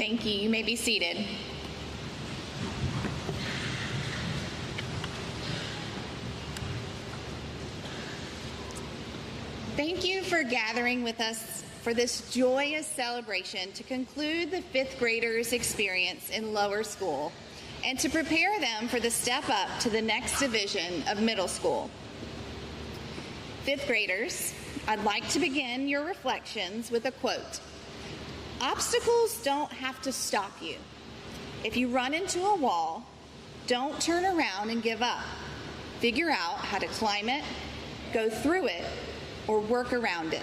Thank you. You may be seated. Thank you for gathering with us for this joyous celebration to conclude the fifth graders' experience in lower school and to prepare them for the step up to the next division of middle school. Fifth graders, I'd like to begin your reflections with a quote. Obstacles don't have to stop you. If you run into a wall, don't turn around and give up. Figure out how to climb it, go through it, or work around it.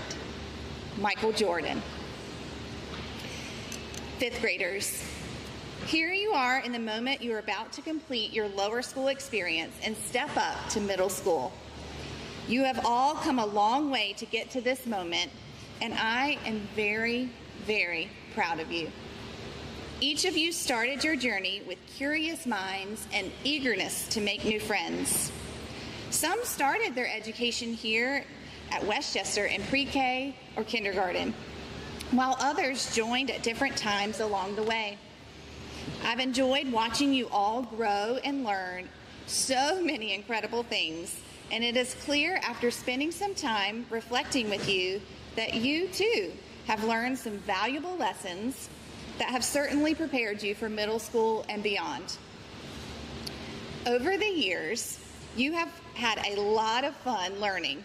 Michael Jordan. Fifth graders, here you are in the moment you are about to complete your lower school experience and step up to middle school. You have all come a long way to get to this moment, and I am very, very proud of you. Each of you started your journey with curious minds and eagerness to make new friends. Some started their education here at Westchester in pre-K or kindergarten, while others joined at different times along the way. I've enjoyed watching you all grow and learn so many incredible things, and it is clear after spending some time reflecting with you that you too have learned some valuable lessons that have certainly prepared you for middle school and beyond. Over the years, you have had a lot of fun learning.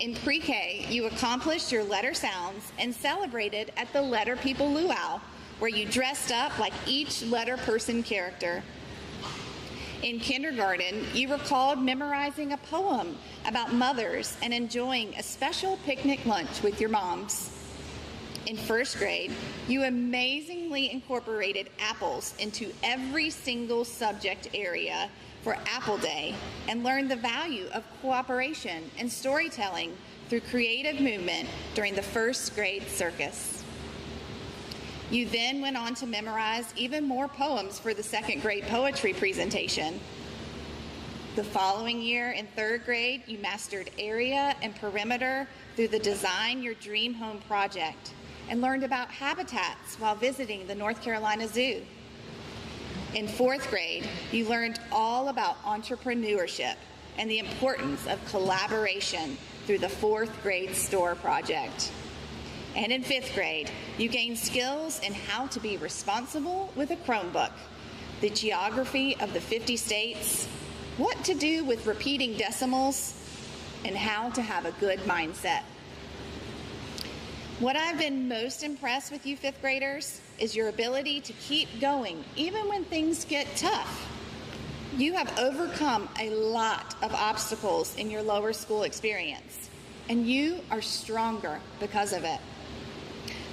In pre-K, you accomplished your letter sounds and celebrated at the Letter People Luau, where you dressed up like each letter person character. In kindergarten, you recalled memorizing a poem about mothers and enjoying a special picnic lunch with your moms. In first grade, you amazingly incorporated apples into every single subject area for Apple Day and learned the value of cooperation and storytelling through creative movement during the first grade circus. You then went on to memorize even more poems for the second grade poetry presentation. The following year in third grade, you mastered area and perimeter through the Design Your Dream Home project and learned about habitats while visiting the North Carolina Zoo. In fourth grade, you learned all about entrepreneurship and the importance of collaboration through the fourth grade store project. And in fifth grade, you gained skills in how to be responsible with a Chromebook, the geography of the 50 states, what to do with repeating decimals, and how to have a good mindset. What I've been most impressed with you fifth graders is your ability to keep going even when things get tough. You have overcome a lot of obstacles in your lower school experience, and you are stronger because of it.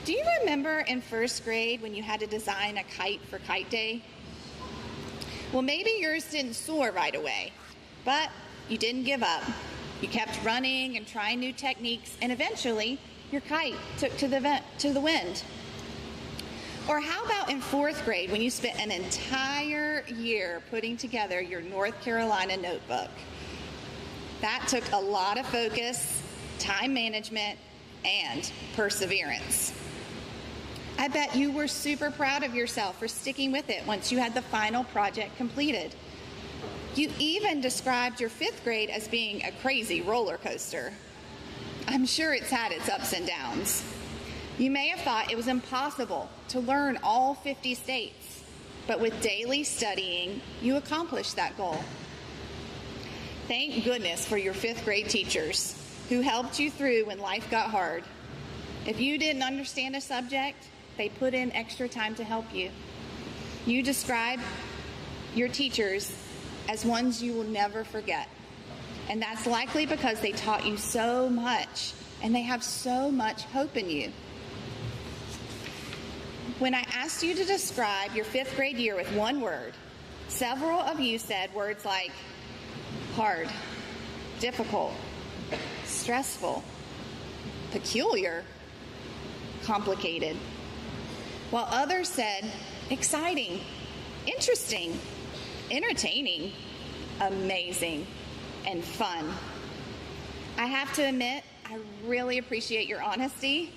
Do you remember in first grade when you had to design a kite for Kite Day? Well, maybe yours didn't soar right away, but you didn't give up. You kept running and trying new techniques, and eventually your kite took to the wind. Or how about in fourth grade when you spent an entire year putting together your North Carolina notebook? That took a lot of focus, time management, and perseverance. I bet you were super proud of yourself for sticking with it once you had the final project completed. You even described your fifth grade as being a crazy roller coaster. I'm sure it's had its ups and downs. You may have thought it was impossible to learn all 50 states, but with daily studying, you accomplished that goal. Thank goodness for your fifth grade teachers who helped you through when life got hard. If you didn't understand a subject, they put in extra time to help you. You describe your teachers as ones you will never forget. And that's likely because they taught you so much and they have so much hope in you. When I asked you to describe your fifth grade year with one word, several of you said words like hard, difficult, stressful, peculiar, complicated, while others said exciting, interesting, entertaining, amazing, and fun. I have to admit, I really appreciate your honesty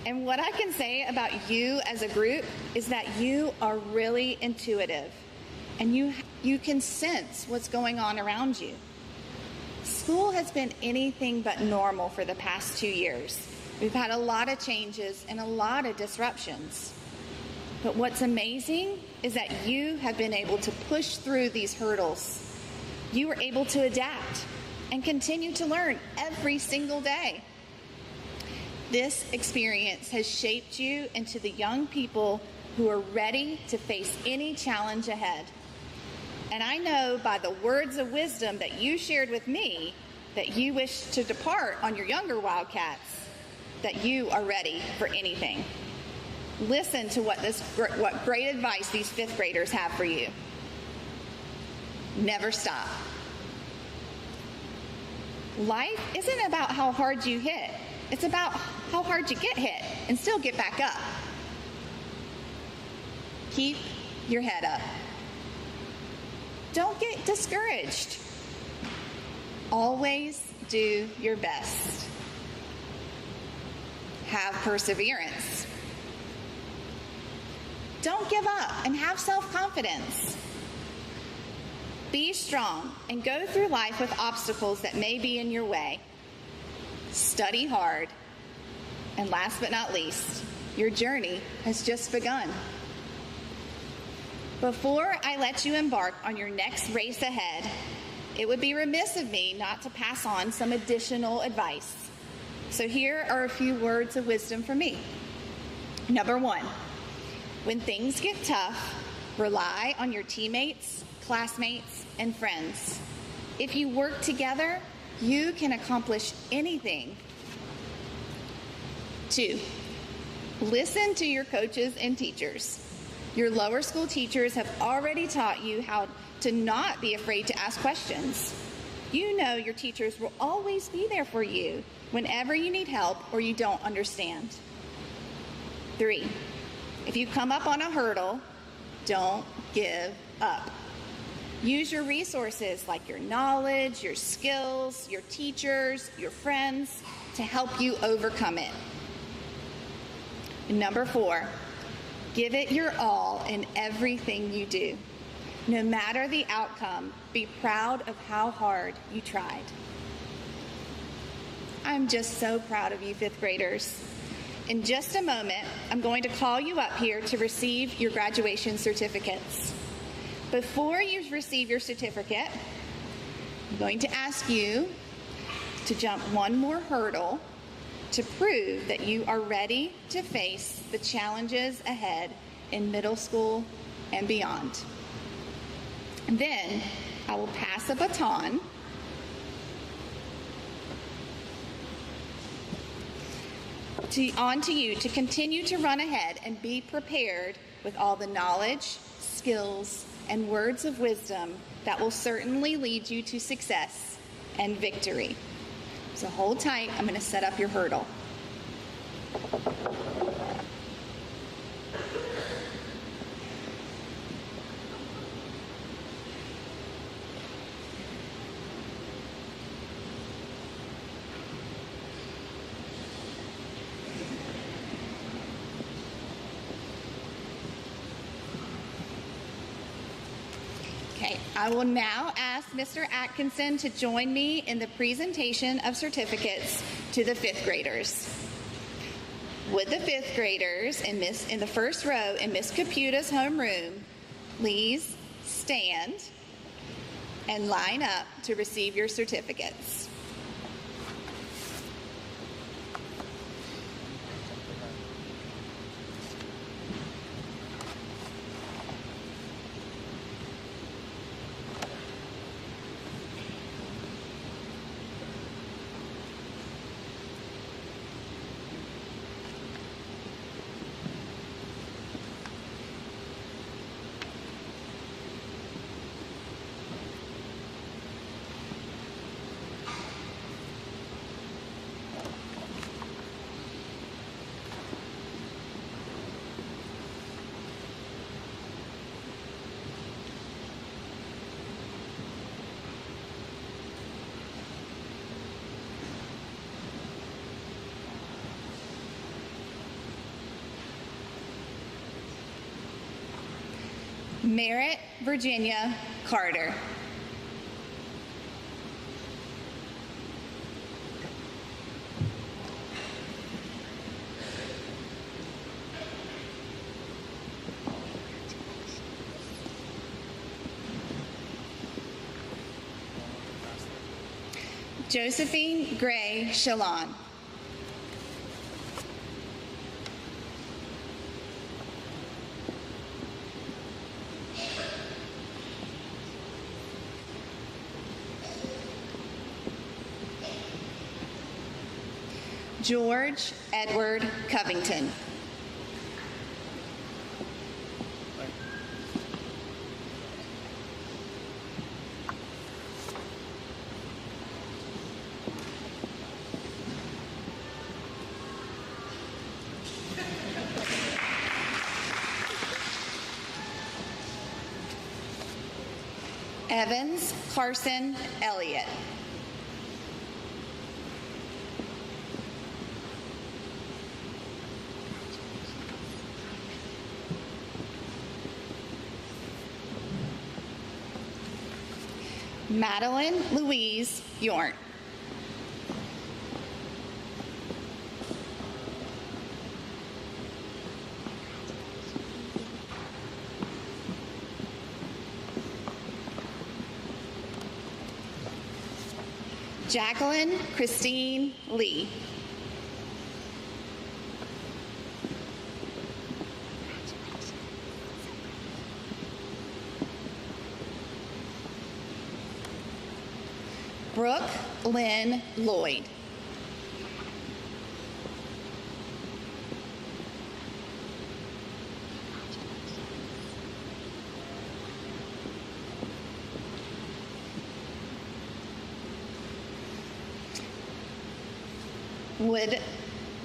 And what I can say about you as a group is that you are really intuitive, and you can sense what's going on around you. School has been anything but normal for the past 2 years. We've had a lot of changes and a lot of disruptions. But what's amazing is that you have been able to push through these hurdles. You were able to adapt and continue to learn every single day. This experience has shaped you into the young people who are ready to face any challenge ahead. And I know by the words of wisdom that you shared with me that you wish to depart on your younger Wildcats, that you are ready for anything. Listen to what great advice these fifth graders have for you. Never stop. Life isn't about how hard you hit. It's about how hard you get hit and still get back up. Keep your head up. Don't get discouraged. Always do your best. Have perseverance. Don't give up and have self-confidence. Be strong and go through life with obstacles that may be in your way. Study hard. And last but not least, your journey has just begun. Before I let you embark on your next race ahead, it would be remiss of me not to pass on some additional advice. So here are a few words of wisdom from me. Number 1, when things get tough, rely on your teammates, classmates, and friends. If you work together, you can accomplish anything. 2, listen to your coaches and teachers. Your lower school teachers have already taught you how to not be afraid to ask questions. You know your teachers will always be there for you whenever you need help or you don't understand. 3, if you come up on a hurdle, don't give up. Use your resources like your knowledge, your skills, your teachers, your friends to help you overcome it. Number 4, give it your all in everything you do. No matter the outcome, be proud of how hard you tried. I'm just so proud of you, fifth graders. In just a moment, I'm going to call you up here to receive your graduation certificates. Before you receive your certificate, I'm going to ask you to jump one more hurdle to prove that you are ready to face the challenges ahead in middle school and beyond. And then I will pass a baton on to you to continue to run ahead and be prepared with all the knowledge, skills, and words of wisdom that will certainly lead you to success and victory. So hold tight. I'm going to set up your hurdle. Okay, I will now ask Mr. Atkinson to join me in the presentation of certificates to the fifth graders. Would the fifth graders in the first row in Miss Caputa's homeroom please stand and line up to receive your certificates? Merritt Virginia Carter. Josephine Gray Shalon. George Edward Covington. Evans Carson Elliott. Madeline Louise Yorn. Jacqueline Christine Lee. Brooke Lynn Lloyd. Would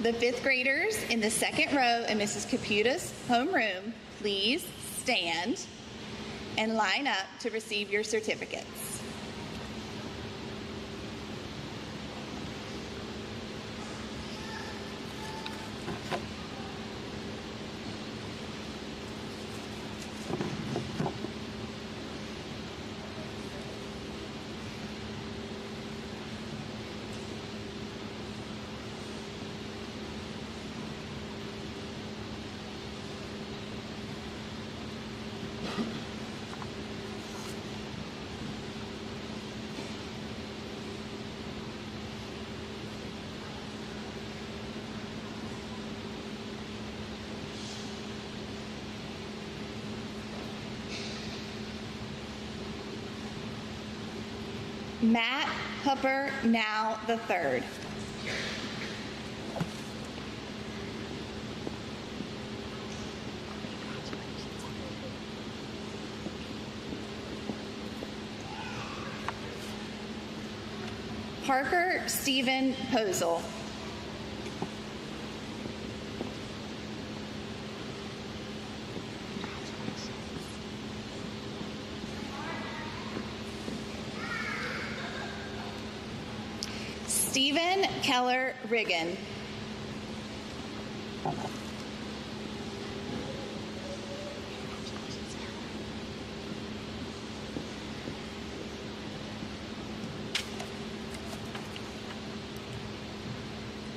the fifth graders in the second row in Mrs. Caputa's homeroom please stand and line up to receive your certificates? Matt Hupper Now the third. Parker Stephen Posel. Stephen Keller Riggin.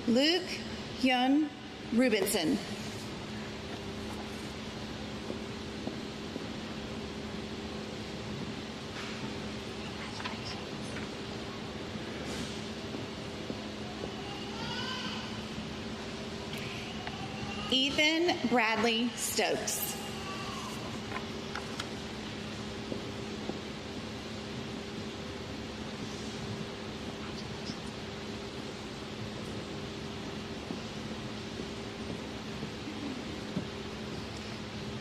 Luke Hyun Rubinson. Ethan Bradley Stokes.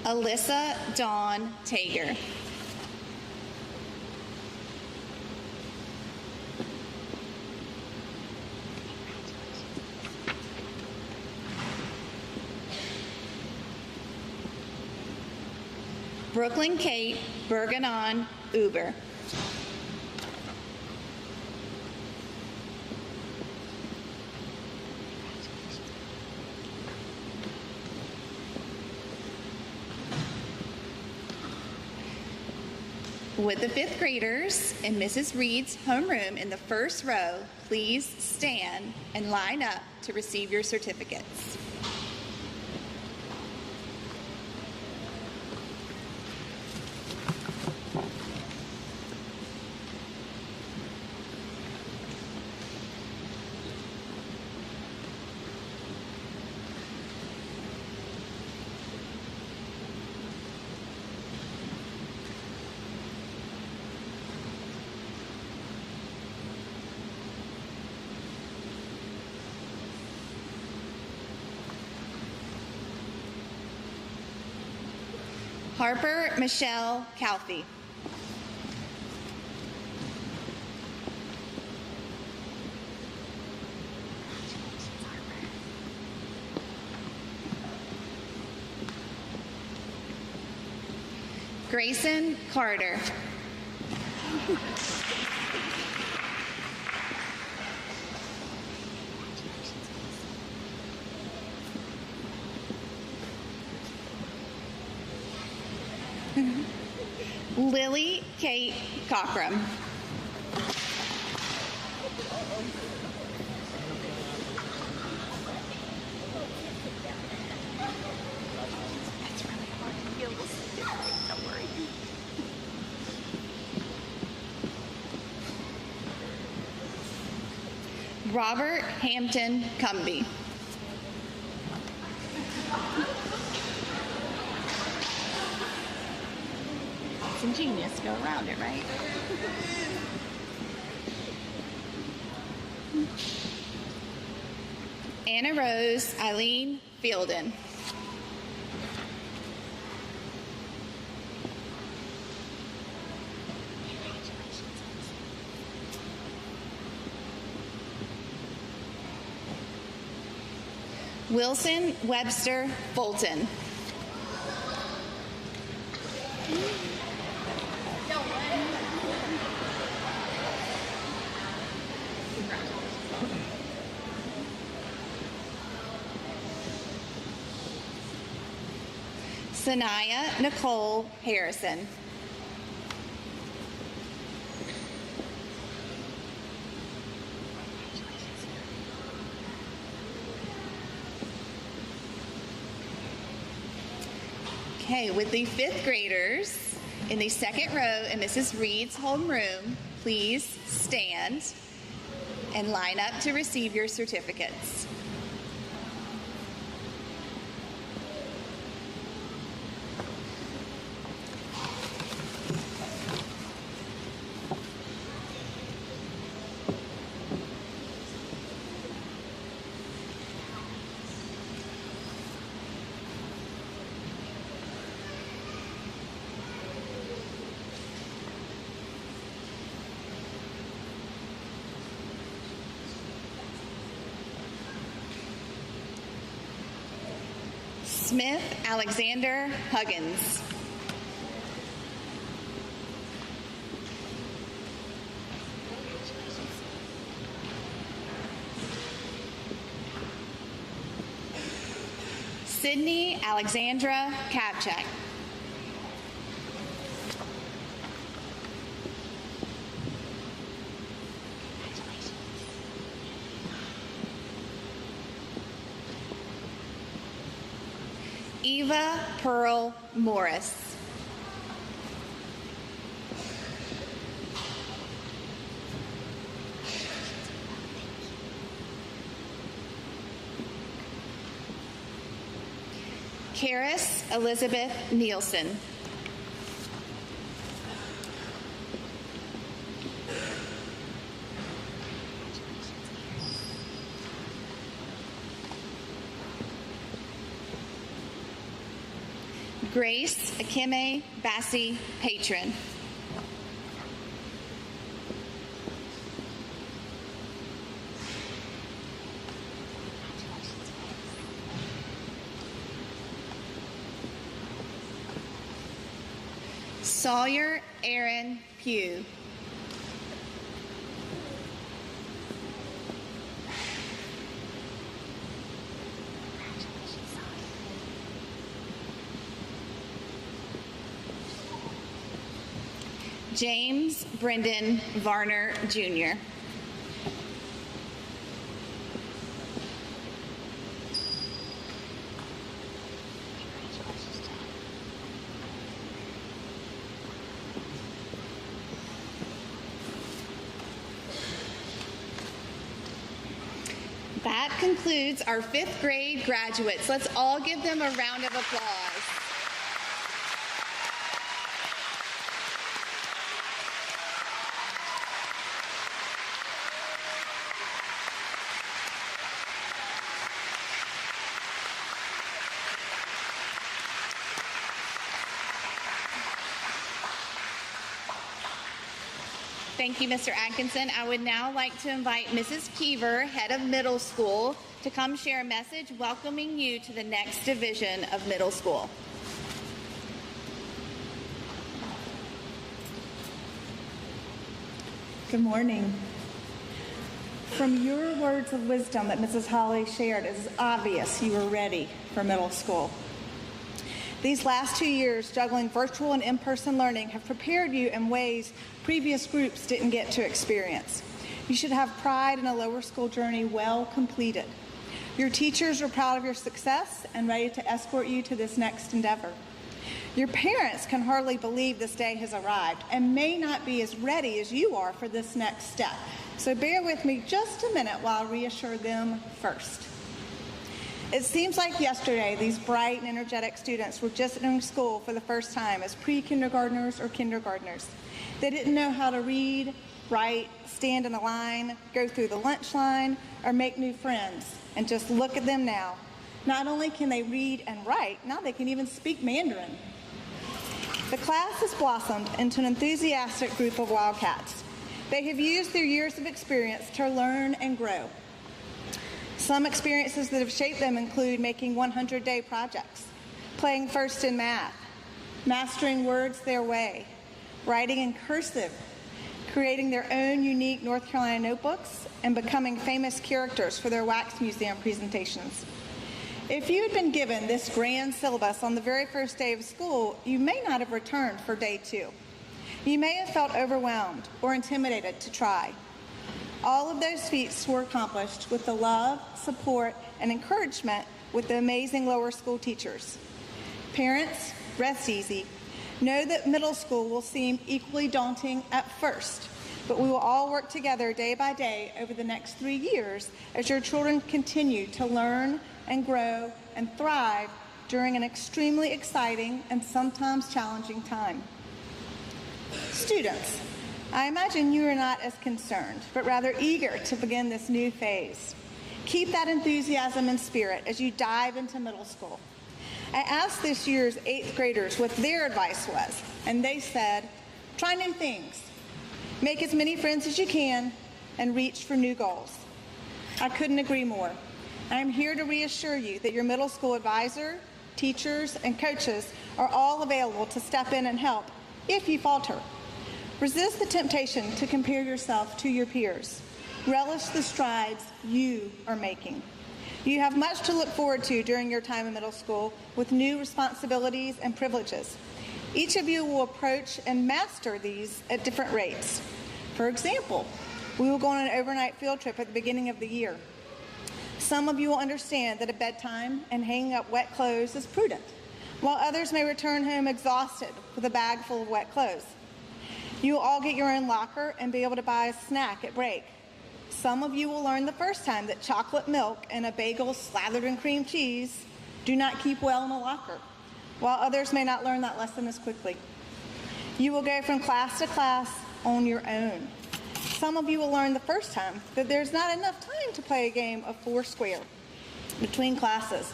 Alyssa Dawn Tager. Brooklyn Kate Bergenon Uber. Would the fifth graders in Mrs. Reed's homeroom in the first row please stand and line up to receive your certificates? Harper Michelle Calfee. Grayson Carter. Lily Kate Cockrum. Robert Hampton Cumby. It's ingenious to go around it, right? Anna Rose Eileen Fielden. Wilson Webster Fulton. Sanaya Nicole Harrison. Okay, with the fifth graders in the second row in Mrs. Reed's homeroom, please stand and line up to receive your certificates. Smith Alexander Huggins. Sydney Alexandra Kapchak. Eva Pearl Morris. Karis Elizabeth Nielsen. Grace Akime Bassi Patron. Sawyer Aaron Pugh. James Brendan Varner, Jr. That concludes our 5th grade graduates. Let's all give them a round of applause. Thank you, Mr. Atkinson. I would now like to invite Mrs. Keever, head of middle school, to come share a message welcoming you to the next division of middle school. Good morning. From your words of wisdom that Mrs. Holly shared, it is obvious you are ready for middle school. These last 2 years, juggling virtual and in-person learning, have prepared you in ways previous groups didn't get to experience. You should have pride in a lower school journey well completed. Your teachers are proud of your success and ready to escort you to this next endeavor. Your parents can hardly believe this day has arrived and may not be as ready as you are for this next step. So bear with me just a minute while I reassure them first. It seems like yesterday these bright and energetic students were just entering school for the first time as pre-kindergartners or kindergartners. They didn't know how to read, write, stand in a line, go through the lunch line, or make new friends. And just look at them now. Not only can they read and write, now they can even speak Mandarin. The class has blossomed into an enthusiastic group of Wildcats. They have used their years of experience to learn and grow. Some experiences that have shaped them include making 100-day projects, playing first in math, mastering words their way, writing in cursive, creating their own unique North Carolina notebooks, and becoming famous characters for their wax museum presentations. If you had been given this grand syllabus on the very first day of school, you may not have returned for day 2. You may have felt overwhelmed or intimidated to try. All of those feats were accomplished with the love, support, and encouragement with the amazing lower school teachers. Parents, rest easy. Know that middle school will seem equally daunting at first, but we will all work together day by day over the next 3 years as your children continue to learn and grow and thrive during an extremely exciting and sometimes challenging time. Students, I imagine you are not as concerned, but rather eager to begin this new phase. Keep that enthusiasm and spirit as you dive into middle school. I asked this year's 8th graders what their advice was, and they said, try new things, make as many friends as you can, and reach for new goals. I couldn't agree more. I'm here to reassure you that your middle school advisor, teachers, and coaches are all available to step in and help if you falter. Resist the temptation to compare yourself to your peers. Relish the strides you are making. You have much to look forward to during your time in middle school with new responsibilities and privileges. Each of you will approach and master these at different rates. For example, we will go on an overnight field trip at the beginning of the year. Some of you will understand that at bedtime and hanging up wet clothes is prudent, while others may return home exhausted with a bag full of wet clothes. You will all get your own locker and be able to buy a snack at break. Some of you will learn the first time that chocolate milk and a bagel slathered in cream cheese do not keep well in a locker, while others may not learn that lesson as quickly. You will go from class to class on your own. Some of you will learn the first time that there's not enough time to play a game of Foursquare between classes,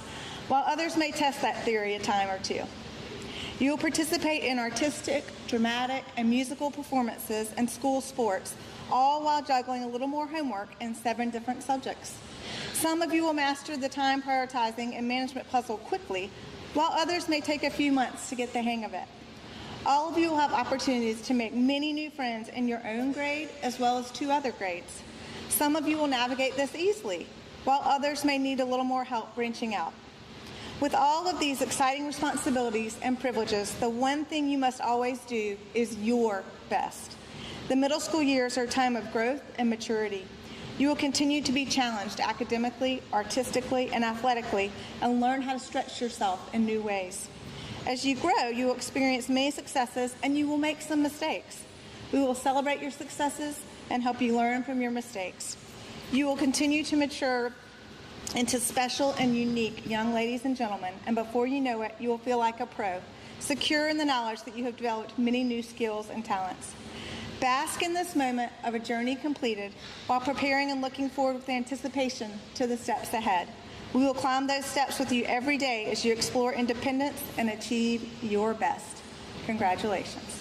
while others may test that theory a time or two. You will participate in artistic, dramatic, and musical performances and school sports, all while juggling a little more homework in 7 different subjects. Some of you will master the time prioritizing and management puzzle quickly, while others may take a few months to get the hang of it. All of you will have opportunities to make many new friends in your own grade as well as 2 other grades. Some of you will navigate this easily, while others may need a little more help branching out. With all of these exciting responsibilities and privileges, the one thing you must always do is your best. The middle school years are a time of growth and maturity. You will continue to be challenged academically, artistically, and athletically, and learn how to stretch yourself in new ways. As you grow, you will experience many successes, and you will make some mistakes. We will celebrate your successes and help you learn from your mistakes. You will continue to mature into special and unique young ladies and gentlemen, and before you know it, you will feel like a pro, secure in the knowledge that you have developed many new skills and talents. Bask in this moment of a journey completed while preparing and looking forward with anticipation to the steps ahead. We will climb those steps with you every day as you explore independence and achieve your best. Congratulations.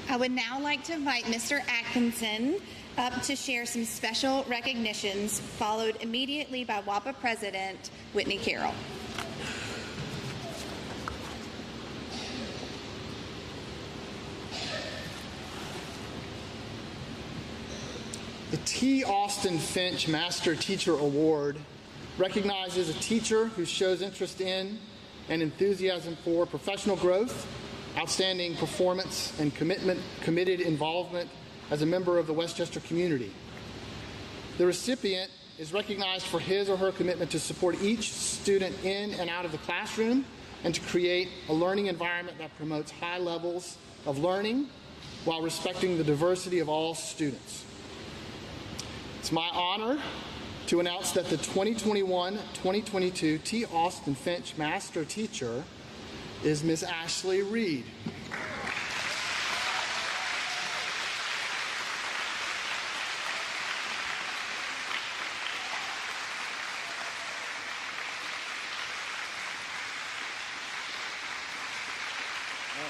I would now like to invite Mr. Atkinson up to share some special recognitions, followed immediately by WAPA President Whitney Carroll. The T. Austin Finch Master Teacher Award recognizes a teacher who shows interest in and enthusiasm for professional growth, outstanding performance, and committed involvement as a member of the Westchester community. The recipient is recognized for his or her commitment to support each student in and out of the classroom and to create a learning environment that promotes high levels of learning while respecting the diversity of all students. It's my honor to announce that the 2021-2022 T. Austin Finch Master Teacher is Miss Ashley Reed.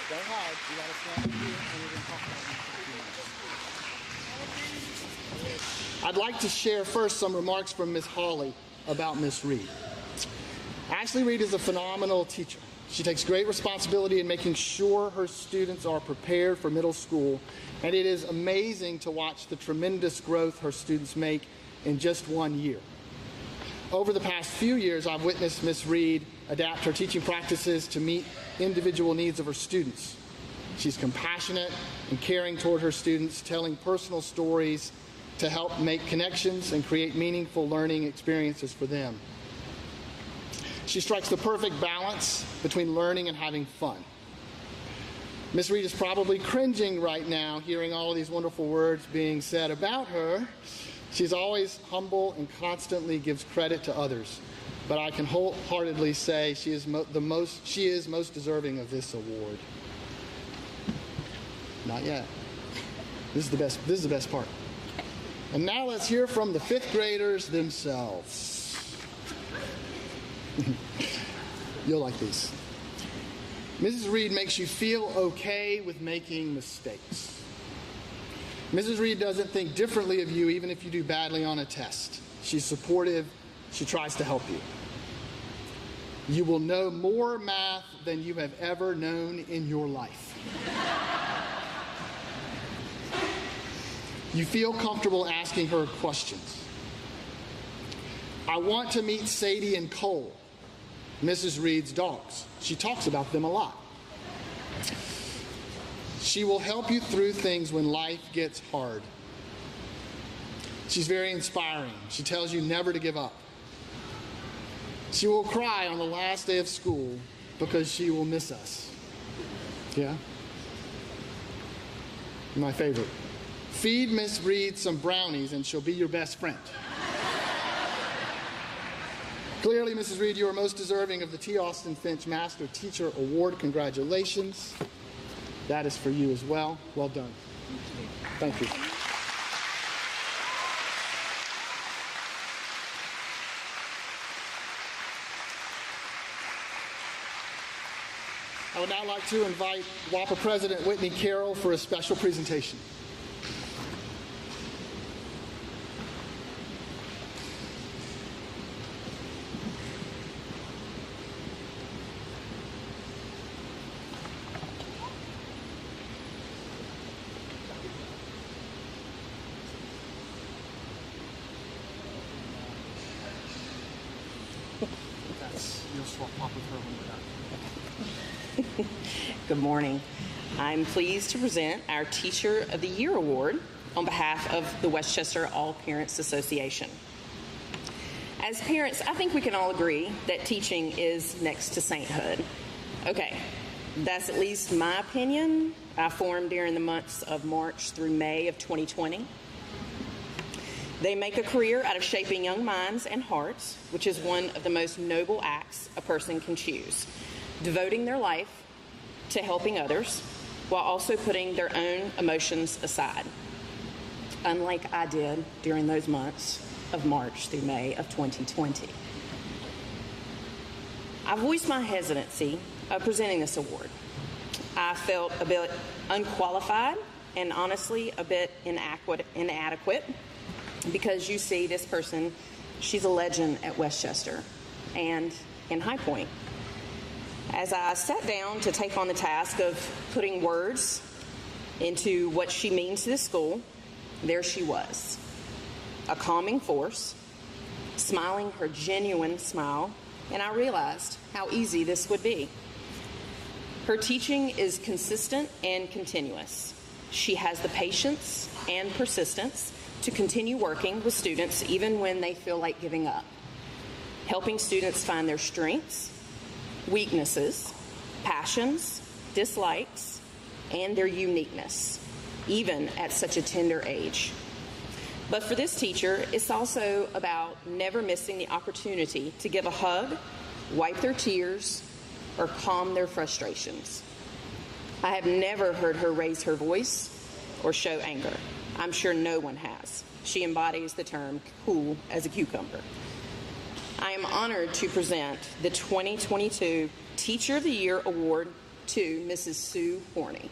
Don't hide. You gotta stand up here and we're gonna talk about this. I'd like to share first some remarks from Miss Hawley about Miss Reed. Ashley Reed is a phenomenal teacher. She takes great responsibility in making sure her students are prepared for middle school, and it is amazing to watch the tremendous growth her students make in just 1 year. Over the past few years, I've witnessed Miss Reed adapt her teaching practices to meet individual needs of her students. She's compassionate and caring toward her students, telling personal stories to help make connections and create meaningful learning experiences for them. She strikes the perfect balance between learning and having fun. Miss Reed is probably cringing right now hearing all of these wonderful words being said about her. She's always humble and constantly gives credit to others. But I can wholeheartedly say she is most deserving of this award. Not yet. This is the best part. And now let's hear from the fifth graders themselves. You'll like these. Mrs. Reed makes you feel okay with making mistakes. Mrs. Reed doesn't think differently of you even if you do badly on a test. She's supportive. She tries to help you. You will know more math than you have ever known in your life. You feel comfortable asking her questions. I want to meet Sadie and Cole, Mrs. Reed's dogs. She talks about them a lot. She will help you through things when life gets hard. She's very inspiring. She tells you never to give up. She will cry on the last day of school because she will miss us. Yeah? My favorite. Feed Miss Reed some brownies and she'll be your best friend. Clearly, Mrs. Reed, you are most deserving of the T. Austin Finch Master Teacher Award. Congratulations. That is for you as well. Well done. Thank you. I would now like to invite WAPA President Whitney Carroll for a special presentation. going to swap with her when we're done. Good morning. I'm pleased to present our Teacher of the Year Award on behalf of the Westchester All Parents Association. As parents, I think we can all agree that teaching is next to sainthood. Okay, that's at least my opinion. I formed during the months of March through May of 2020. They make a career out of shaping young minds and hearts, which is one of the most noble acts a person can choose, devoting their life to helping others while also putting their own emotions aside, unlike I did during those months of March through May of 2020. I voiced my hesitancy of presenting this award. I felt a bit unqualified and honestly a bit inadequate because you see this person, she's a legend at Westchester and in High Point. As I sat down to take on the task of putting words into what she means to this school, there she was, a calming force, smiling her genuine smile, and I realized how easy this would be. Her teaching is consistent and continuous. She has the patience and persistence to continue working with students even when they feel like giving up, helping students find their strengths, weaknesses, passions, dislikes, and their uniqueness, even at such a tender age. But for this teacher, it's also about never missing the opportunity to give a hug, wipe their tears, or calm their frustrations. I have never heard her raise her voice or show anger. I'm sure no one has. She embodies the term cool as a cucumber. I am honored to present the 2022 Teacher of the Year Award to Mrs. Sue Horney.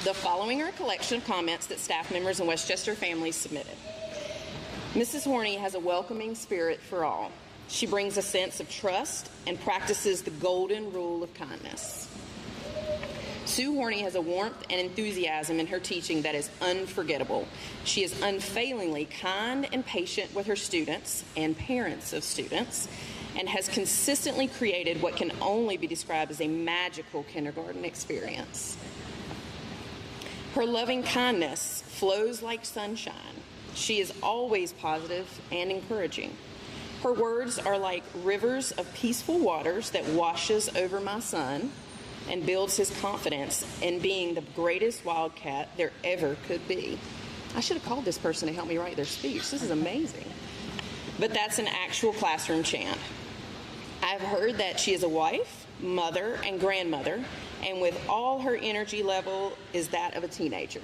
The following are a collection of comments that staff members and Westchester families submitted. Mrs. Horney has a welcoming spirit for all. She brings a sense of trust and practices the golden rule of kindness. Sue Horney has a warmth and enthusiasm in her teaching that is unforgettable. She is unfailingly kind and patient with her students and parents of students, and has consistently created what can only be described as a magical kindergarten experience. Her loving kindness flows like sunshine. She is always positive and encouraging. Her words are like rivers of peaceful waters that washes over my son and builds his confidence in being the greatest wildcat there ever could be. I should have called this person to help me write their speech. This is amazing. But that's an actual classroom chant. I've heard that she is a wife, mother, and grandmother, and with all her energy level is that of a teenager.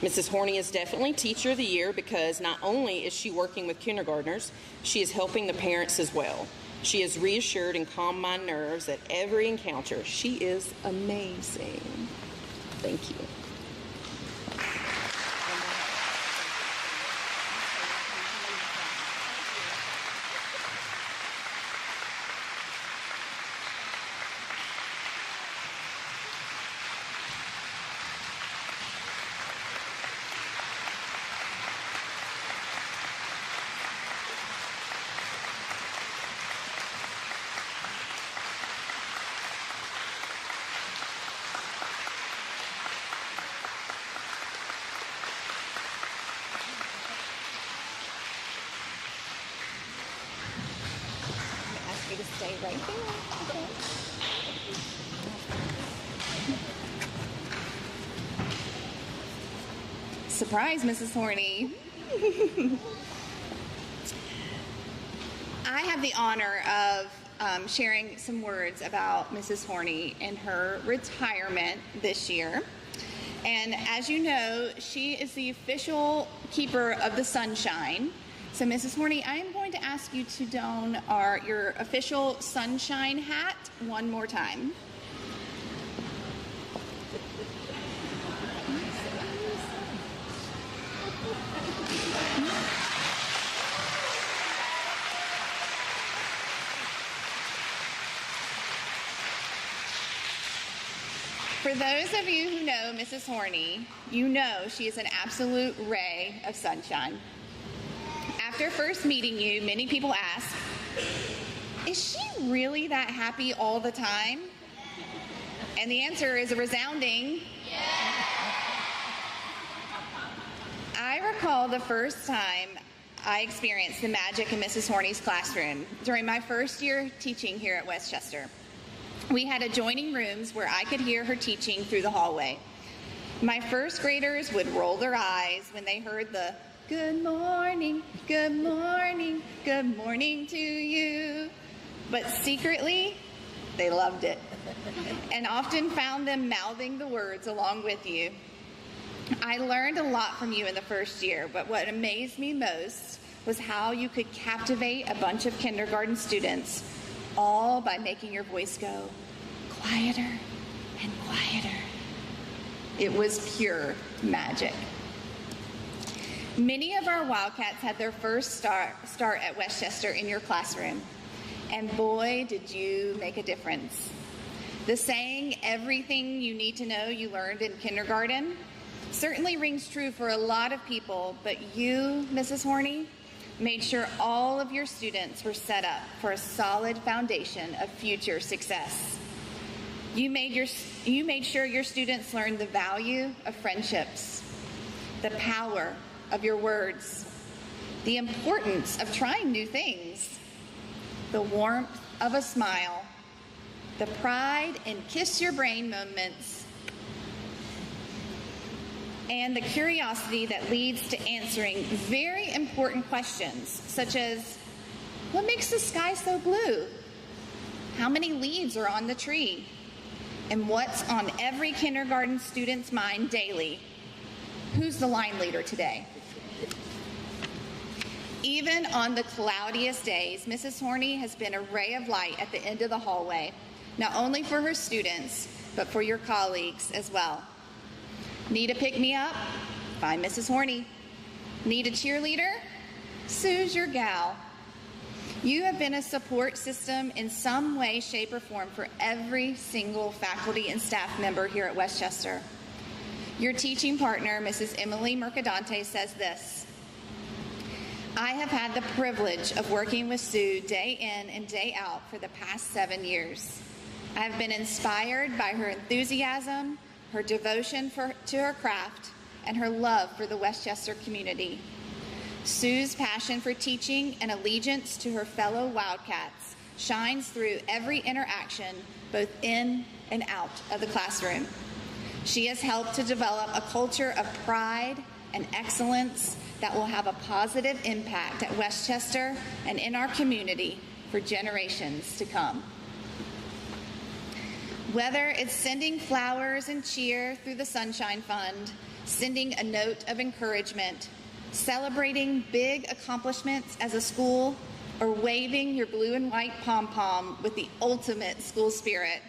Mrs. Horney is definitely Teacher of the Year because not only is she working with kindergartners, she is helping the parents as well. She has reassured and calmed my nerves at every encounter. She is amazing. Thank you. To stay right there. Okay. Surprise, Mrs. Horney. I have the honor of sharing some words about Mrs. Horney and her retirement this year. And as you know, she is the official keeper of the sunshine. So, Mrs. Horney, I am going to ask you to don your official sunshine hat one more time. For those of you who know Mrs. Horney, you know she is an absolute ray of sunshine. After first meeting you, many people ask, is she really that happy all the time? And the answer is a resounding yes. I recall the first time I experienced the magic in Mrs. Horney's classroom during my first year teaching here at Westchester. We had adjoining rooms where I could hear her teaching through the hallway. My first graders would roll their eyes when they heard the good morning, good morning, good morning to you. But secretly, they loved it and often found them mouthing the words along with you. I learned a lot from you in the first year, but what amazed me most was how you could captivate a bunch of kindergarten students, all by making your voice go quieter and quieter. It was pure magic. Many of our Wildcats had their first start at Westchester in your classroom, and boy, did you make a difference. The saying, everything you need to know you learned in kindergarten, certainly rings true for a lot of people, but you, Mrs. Horney, made sure all of your students were set up for a solid foundation of future success. You made sure your students learned the value of friendships, the power of your words, the importance of trying new things, the warmth of a smile, the pride in kiss your brain moments, and the curiosity that leads to answering very important questions, such as, what makes the sky so blue? How many leaves are on the tree? And what's on every kindergarten student's mind daily? Who's the line leader today? Even on the cloudiest days, Mrs. Horney has been a ray of light at the end of the hallway, not only for her students, but for your colleagues as well. Need a pick-me-up? Find Mrs. Horney. Need a cheerleader? Sue's your gal. You have been a support system in some way, shape, or form for every single faculty and staff member here at Westchester. Your teaching partner, Mrs. Emily Mercadante, says this: I have had the privilege of working with Sue day in and day out for the past 7 years. I have been inspired by her enthusiasm, her devotion to her craft, and her love for the Westchester community. Sue's passion for teaching and allegiance to her fellow Wildcats shines through every interaction, both in and out of the classroom. She has helped to develop a culture of pride and excellence that will have a positive impact at Westchester and in our community for generations to come. Whether it's sending flowers and cheer through the Sunshine Fund, sending a note of encouragement, celebrating big accomplishments as a school, or waving your blue and white pom-pom with the ultimate school spirit,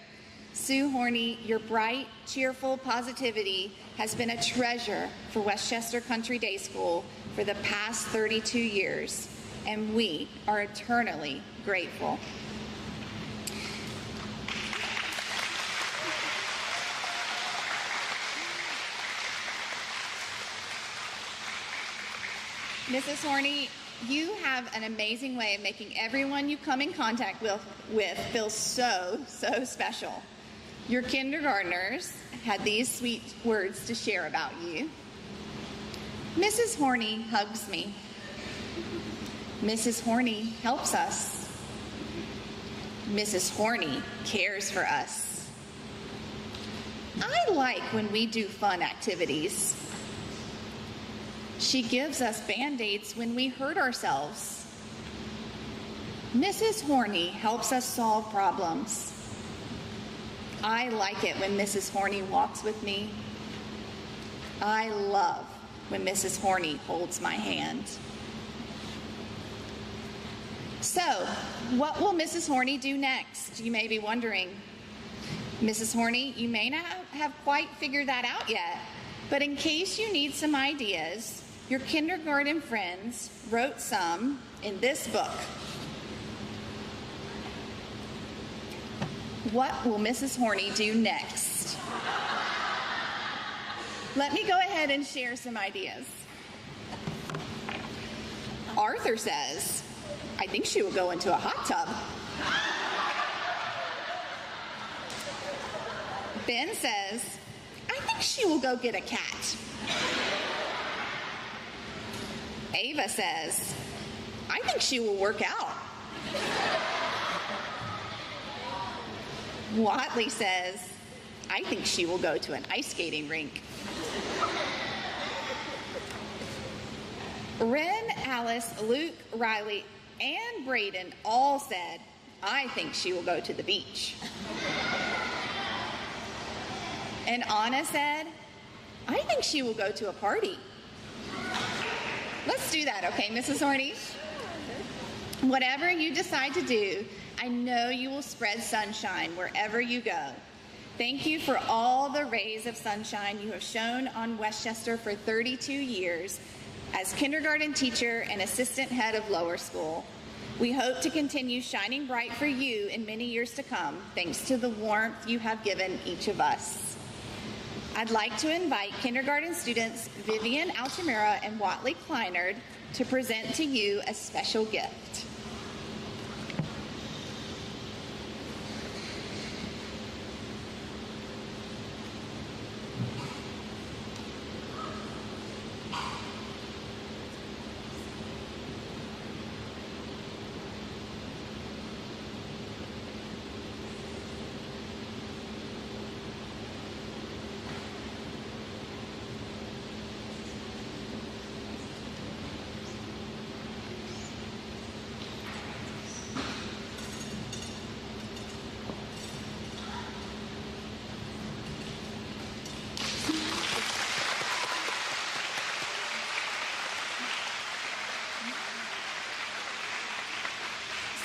Sue Horney, your bright, cheerful positivity has been a treasure for Westchester Country Day School for the past 32 years, and we are eternally grateful. Mrs. Horney, you have an amazing way of making everyone you come in contact with feel so special. Your kindergartners had these sweet words to share about you. Mrs. Horney hugs me. Mrs. Horney helps us. Mrs. Horney cares for us. I like when we do fun activities. She gives us Band-Aids when we hurt ourselves. Mrs. Horney helps us solve problems. I like it when Mrs. Horney walks with me. I love when Mrs. Horney holds my hand. So, what will Mrs. Horney do next? You may be wondering. Mrs. Horney, you may not have quite figured that out yet, but in case you need some ideas, your kindergarten friends wrote some in this book. What will Mrs. Horney do next? Let me go ahead and share some ideas. Arthur says, I think she will go into a hot tub. Ben says, I think she will go get a cat. Ava says, I think she will work out. Watley says, I think she will go to an ice skating rink. Ren, Alice, Luke, Riley, and Braden all said, I think she will go to the beach. And Anna said, I think she will go to a party. Let's do that, okay, Mrs. Horny? Whatever you decide to do, I know you will spread sunshine wherever you go. Thank you for all the rays of sunshine you have shown on Westchester for 32 years as kindergarten teacher and assistant head of lower school. We hope to continue shining bright for you in many years to come, thanks to the warmth you have given each of us. I'd like to invite kindergarten students Vivian Altamira and Watley Kleinard to present to you a special gift.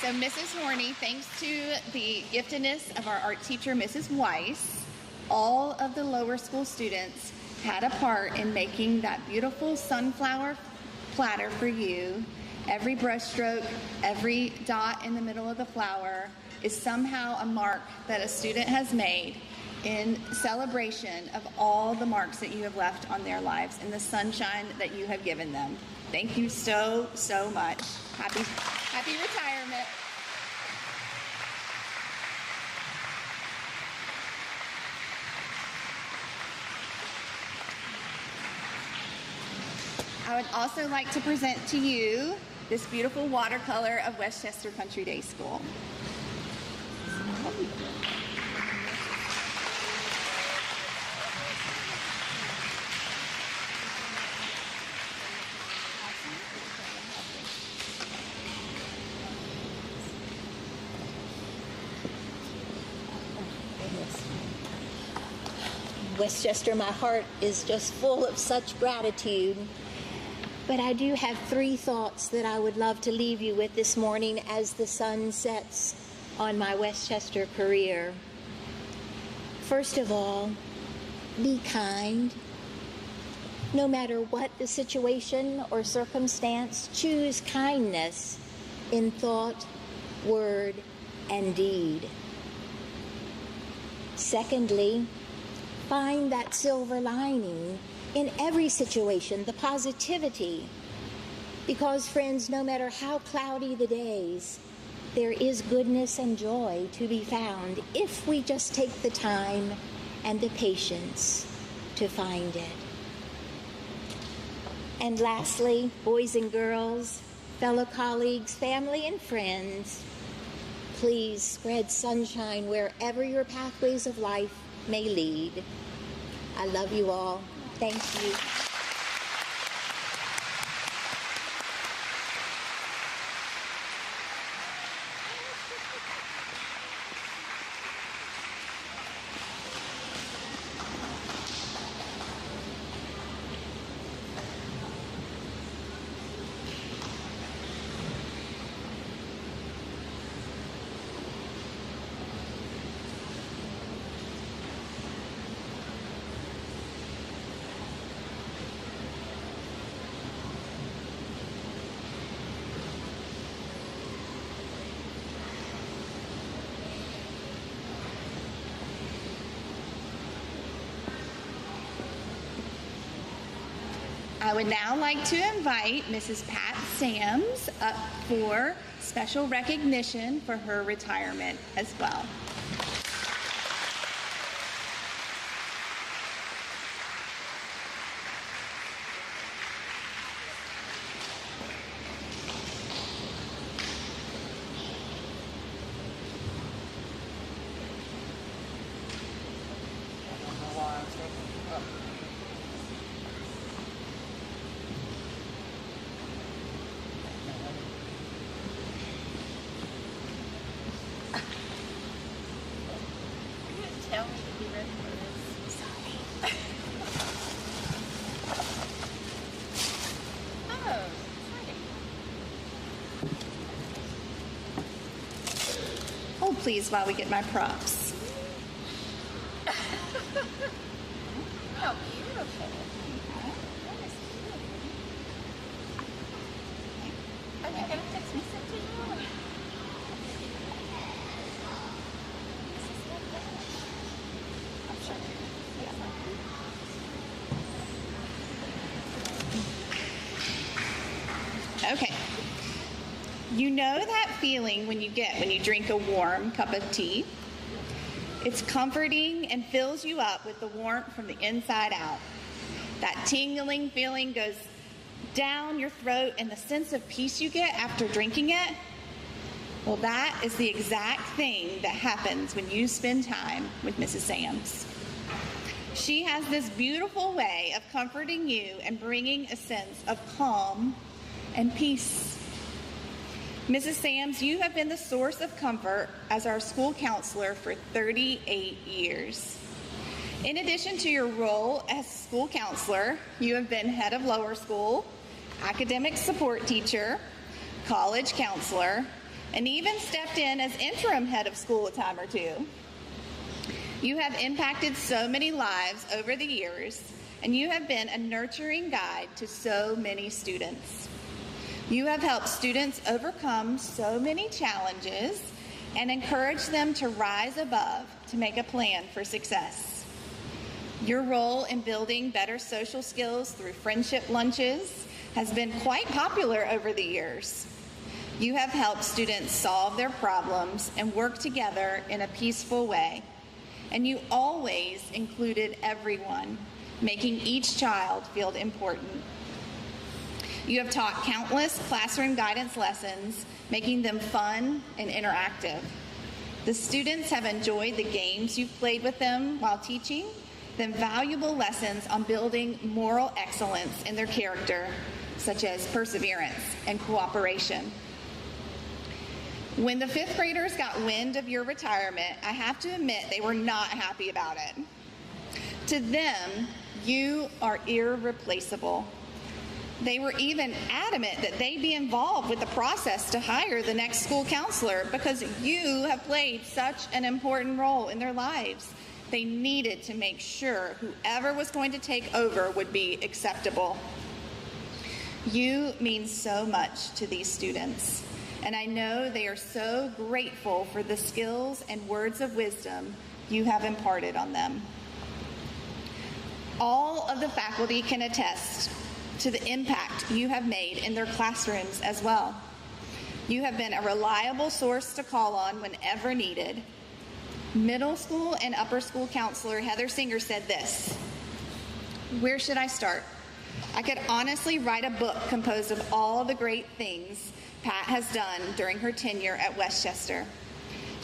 So Mrs. Horny, thanks to the giftedness of our art teacher, Mrs. Weiss, all of the lower school students had a part in making that beautiful sunflower platter for you. Every brushstroke, every dot in the middle of the flower is somehow a mark that a student has made in celebration of all the marks that you have left on their lives and the sunshine that you have given them. Thank you so, so much. Happy retirement. I would also like to present to you this beautiful watercolor of Westchester Country Day School. Westchester, my heart is just full of such gratitude. But I do have 3 thoughts that I would love to leave you with this morning as the sun sets on my Westchester career. First of all, be kind. No matter what the situation or circumstance, choose kindness in thought, word, and deed. Secondly, find that silver lining in every situation, the positivity. Because, friends, no matter how cloudy the days, there is goodness and joy to be found if we just take the time and the patience to find it. And lastly, boys and girls, fellow colleagues, family and friends, please spread sunshine wherever your pathways of life may lead. I love you all. Thank you. I would now like to invite Mrs. Pat Sams up for special recognition for her retirement as well. Tell me to be ready for this. Sorry. Oh, exciting. Hold please while we get my props. How beautiful. That is beautiful. Are you going to fix me something? Okay. You know that feeling when you get when you drink a warm cup of tea? It's comforting and fills you up with the warmth from the inside out. That tingling feeling goes down your throat, and the sense of peace you get after drinking it, well, that is the exact thing that happens when you spend time with Mrs. Sams. She has this beautiful way of comforting you and bringing a sense of calm and peace. Mrs. Sams, you have been the source of comfort as our school counselor for 38 years. In addition to your role as school counselor, you have been head of lower school, academic support teacher, college counselor, and even stepped in as interim head of school a time or two. You have impacted so many lives over the years, and you have been a nurturing guide to so many students. You have helped students overcome so many challenges and encourage them to rise above to make a plan for success. Your role in building better social skills through friendship lunches has been quite popular over the years. You have helped students solve their problems and work together in a peaceful way. And you always included everyone, making each child feel important. You have taught countless classroom guidance lessons, making them fun and interactive. The students have enjoyed the games you've played with them while teaching, them valuable lessons on building moral excellence in their character, such as perseverance and cooperation. When the fifth graders got wind of your retirement, I have to admit they were not happy about it. To them, you are irreplaceable. They were even adamant that they be involved with the process to hire the next school counselor because you have played such an important role in their lives. They needed to make sure whoever was going to take over would be acceptable. You mean so much to these students, and I know they are so grateful for the skills and words of wisdom you have imparted on them. All of the faculty can attest to the impact you have made in their classrooms as well. You have been a reliable source to call on whenever needed. Middle school and upper school counselor Heather Singer said this: "Where should I start? I could honestly write a book composed of all the great things Pat has done during her tenure at Westchester.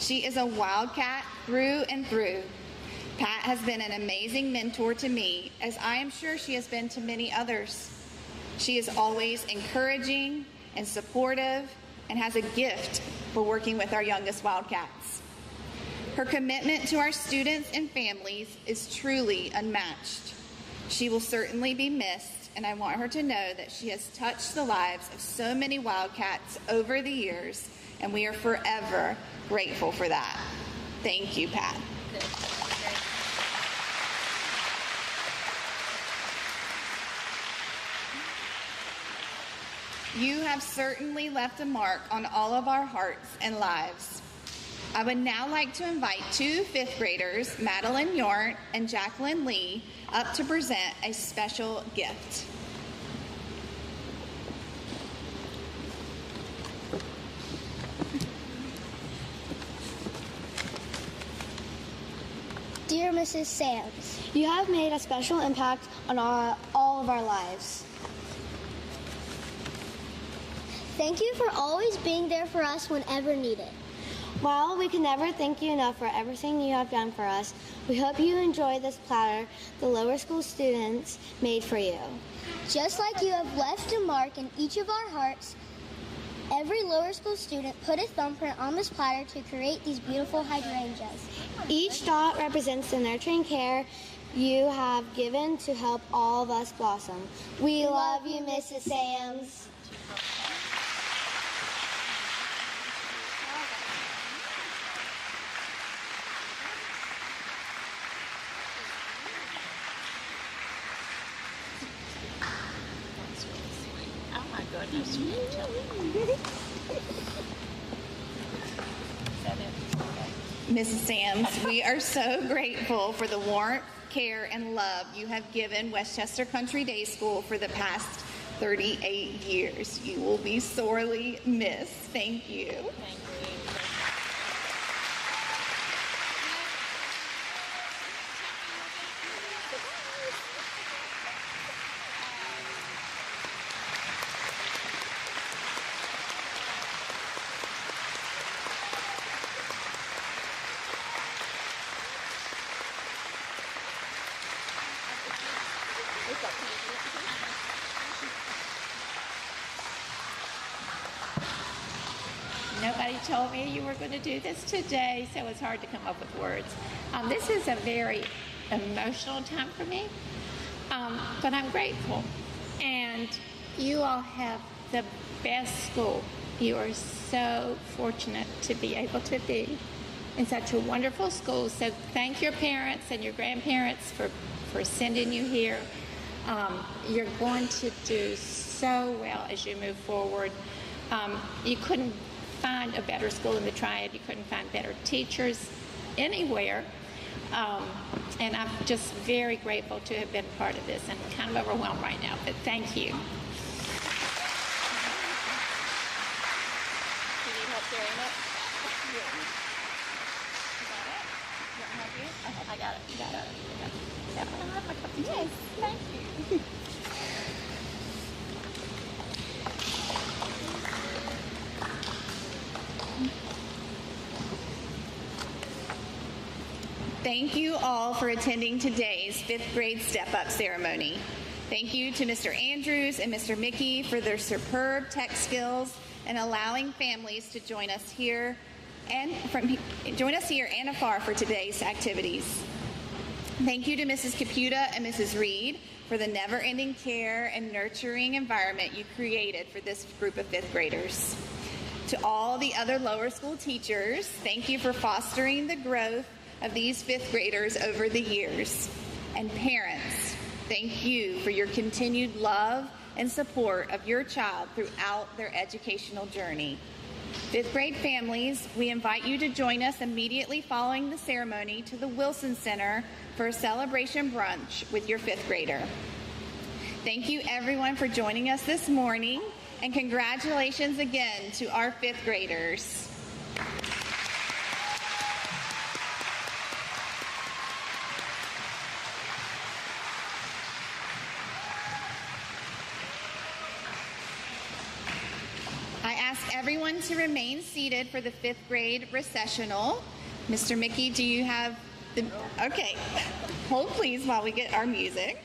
She is a wildcat through and through. Pat has been an amazing mentor to me, as I am sure she has been to many others. She is always encouraging and supportive and has a gift for working with our youngest wildcats. Her commitment to our students and families is truly unmatched. She will certainly be missed, and I want her to know that she has touched the lives of so many wildcats over the years, and we are forever grateful for that. Thank you, Pat." You have certainly left a mark on all of our hearts and lives. I would now like to invite two fifth graders, Madeline Yornt and Jacqueline Lee, up to present a special gift. Dear Mrs. Sams, You have made a special impact on all of our lives. thank you for always being there for us whenever needed. While we can never thank you enough for everything you have done for us, we hope you enjoy this platter the lower school students made for you. Just like you have left a mark in each of our hearts, every lower school student put a thumbprint on this platter to create these beautiful hydrangeas. Each dot represents the nurturing care you have given to help all of us blossom. We love you, Mrs. Sams. Oh my goodness. Mrs. Sams, we are so grateful for the warmth, care, and love you have given Westchester Country Day School for the past 38 years. You will be sorely missed. Thank you. Nobody told me you were going to do this today, so it's hard to come up with words. This is a very emotional time for me, but I'm grateful. And you all have the best school. You are so fortunate to be able to be in such a wonderful school. So thank your parents and your grandparents for sending you here. You're going to do so well as you move forward. You couldn't find a better school in the Triad. You couldn't find better teachers anywhere. And I'm just very grateful to have been part of this, and kind of overwhelmed right now, but thank you. I got it. Yes, thank you. Thank you all for attending today's 5th grade step-up ceremony. Thank you to Mr. Andrews and Mr. Mickey for their superb tech skills and allowing families to join us here and afar for today's activities. Thank you to Mrs. Caputa and Mrs. Reed for the never-ending care and nurturing environment you created for this group of 5th graders. To all the other lower school teachers, thank you for fostering the growth of these 5th graders over the years. And parents, thank you for your continued love and support of your child throughout their educational journey. 5th grade families, we invite you to join us immediately following the ceremony to the Wilson Center for a celebration brunch with your 5th grader. Thank you everyone for joining us this morning, and congratulations again to our 5th graders. I ask everyone to remain seated for the 5th grade recessional. Mr. Mickey, do you have the... Okay. Hold please while we get our music.